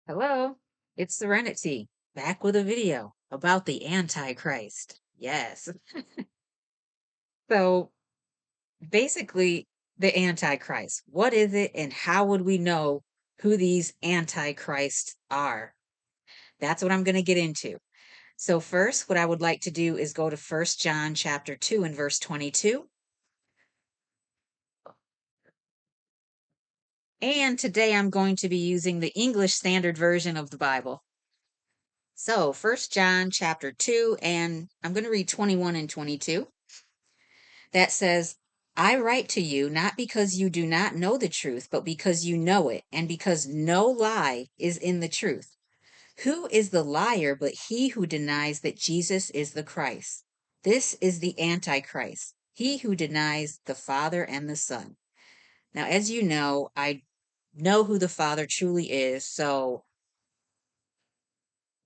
Hello, it's Serenity, back with a video about the Antichrist. Yes. So basically, the Antichrist. What is it and how would we know who these Antichrists are? That's what I'm going to get into. So first, what I would like to do is go to First John chapter 2 and verse 22. And today I'm going to be using the English Standard Version of the Bible. So, First John chapter 2, and I'm going to read 21 and 22. That says, I write to you not because you do not know the truth, but because you know it, and because no lie is in the truth. Who is the liar but he who denies that Jesus is the Christ? This is the Antichrist, he who denies the Father and the Son. Now, as you know, I know who the Father truly is, so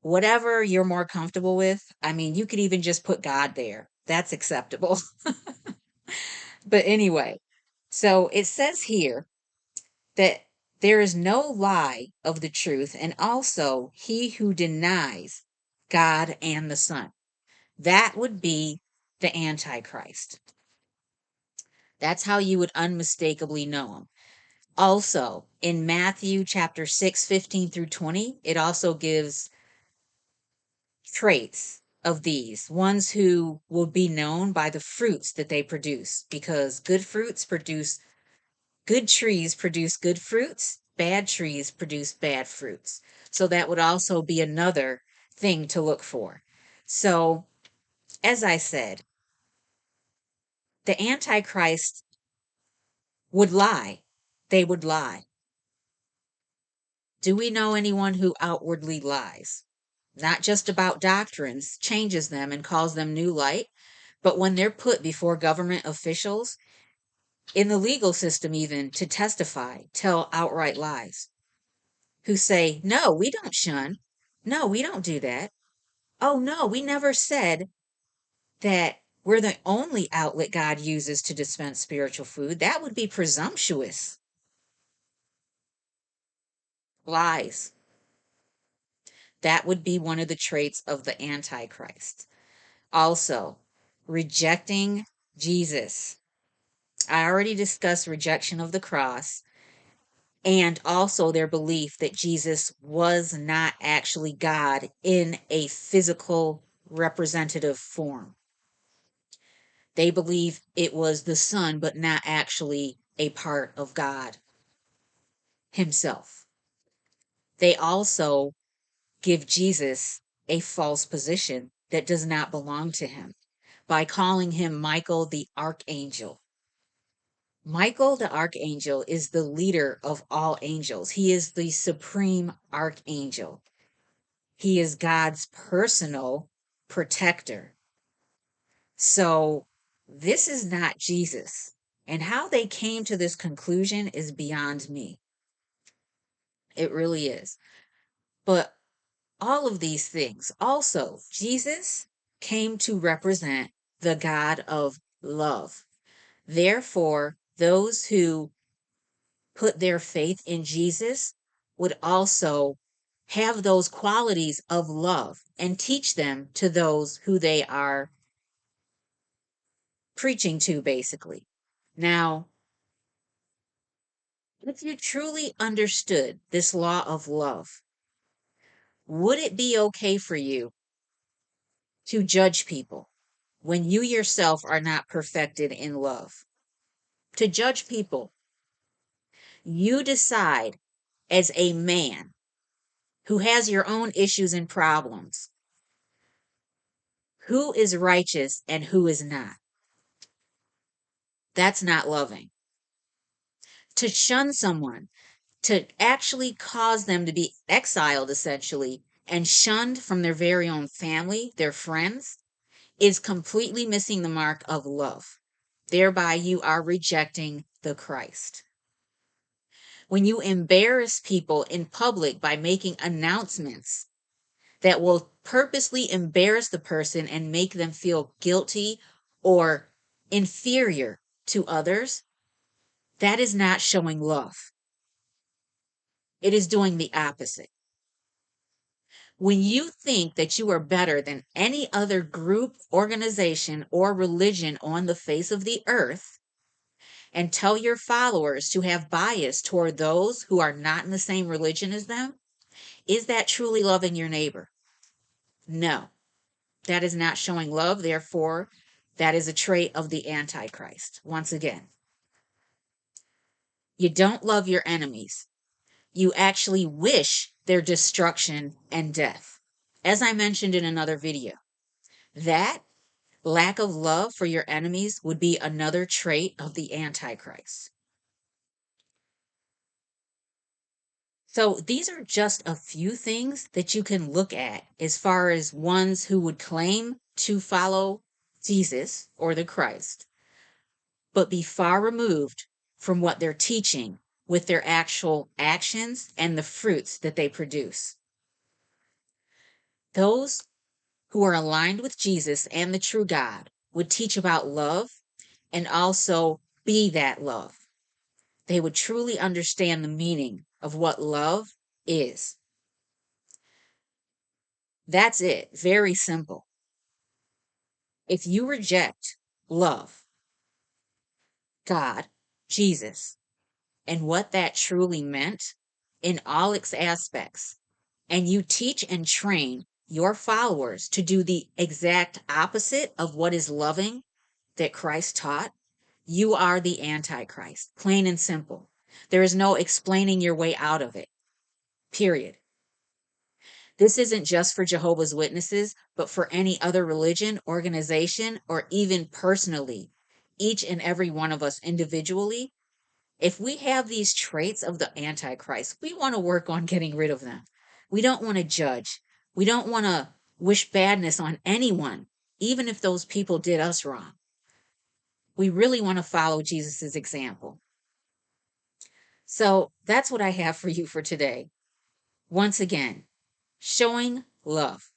whatever you're more comfortable with, I mean, you could even just put God there. That's acceptable. But anyway, so it says here that there is no lie of the truth, and also he who denies God and the Son. That would be the Antichrist. That's how you would unmistakably know him. Also, in Matthew chapter 6, 15 through 20, it also gives traits of these ones who will be known by the fruits that they produce, because good trees produce good fruits, bad trees produce bad fruits. So that would also be another thing to look for. So, as I said, the Antichrist would lie. They would lie. Do we know anyone who outwardly lies? Not just about doctrines, changes them and calls them new light, but when they're put before government officials, in the legal system even, to testify, tell outright lies. Who say, no, we don't shun. No, we don't do that. Oh, no, we never said that we're the only outlet God uses to dispense spiritual food. That would be presumptuous. Lies. That would be one of the traits of the Antichrist. Also, rejecting Jesus. I already discussed rejection of the cross and also their belief that Jesus was not actually God in a physical representative form. They believe it was the Son, but not actually a part of God Himself. They also give Jesus a false position that does not belong to Him by calling Him Michael the Archangel. Michael the Archangel is the leader of all angels. He is the supreme archangel. He is God's personal protector. So this is not Jesus. And how they came to this conclusion is beyond me. It really is. But all of these things, also, Jesus came to represent the God of love. Therefore, those who put their faith in Jesus would also have those qualities of love and teach them to those who they are preaching to, basically. Now, if you truly understood this law of love, would it be okay for you to judge people when you yourself are not perfected in love? To judge people, you decide as a man who has your own issues and problems who is righteous and who is not. That's not loving. To shun someone, to actually cause them to be exiled essentially and shunned from their very own family, their friends, is completely missing the mark of love. Thereby, you are rejecting the Christ. When you embarrass people in public by making announcements that will purposely embarrass the person and make them feel guilty or inferior to others, that is not showing love. It is doing the opposite. When you think that you are better than any other group, organization, or religion on the face of the earth, and tell your followers to have bias toward those who are not in the same religion as them, is that truly loving your neighbor? No, that is not showing love. Therefore, that is a trait of the Antichrist. Once again, you don't love your enemies. You actually wish their destruction and death. As I mentioned in another video, that lack of love for your enemies would be another trait of the Antichrist. So these are just a few things that you can look at as far as ones who would claim to follow Jesus or the Christ, but be far removed from what they're teaching with their actual actions and the fruits that they produce. Those who are aligned with Jesus and the true God would teach about love and also be that love. They would truly understand the meaning of what love is. That's it. Very simple. If you reject love, God, Jesus, and what that truly meant in all its aspects, and you teach and train your followers to do the exact opposite of what is loving that Christ taught, you are the Antichrist, plain and simple. There is no explaining your way out of it, period. This isn't just for Jehovah's Witnesses, but for any other religion, organization, or even personally. Each and every one of us individually, if we have these traits of the Antichrist, we want to work on getting rid of them. We don't want to judge. We don't want to wish badness on anyone, even if those people did us wrong. We really want to follow Jesus's example. So that's what I have for you for today. Once again, showing love.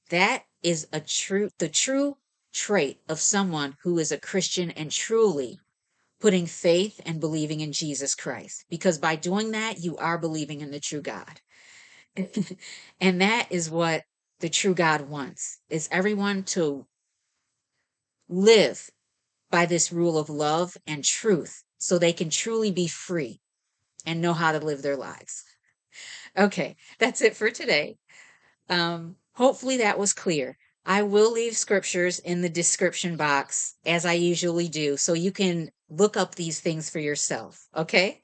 That is the true trait of someone who is a Christian and truly putting faith and believing in Jesus Christ. Because by doing that, you are believing in the true God. And that is what the true God wants, is everyone to live by this rule of love and truth so they can truly be free and know how to live their lives. Okay, that's it for today. Hopefully that was clear. I will leave scriptures in the description box as I usually do, so you can look up these things for yourself. Okay?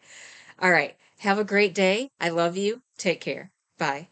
All right. Have a great day. I love you. Take care. Bye.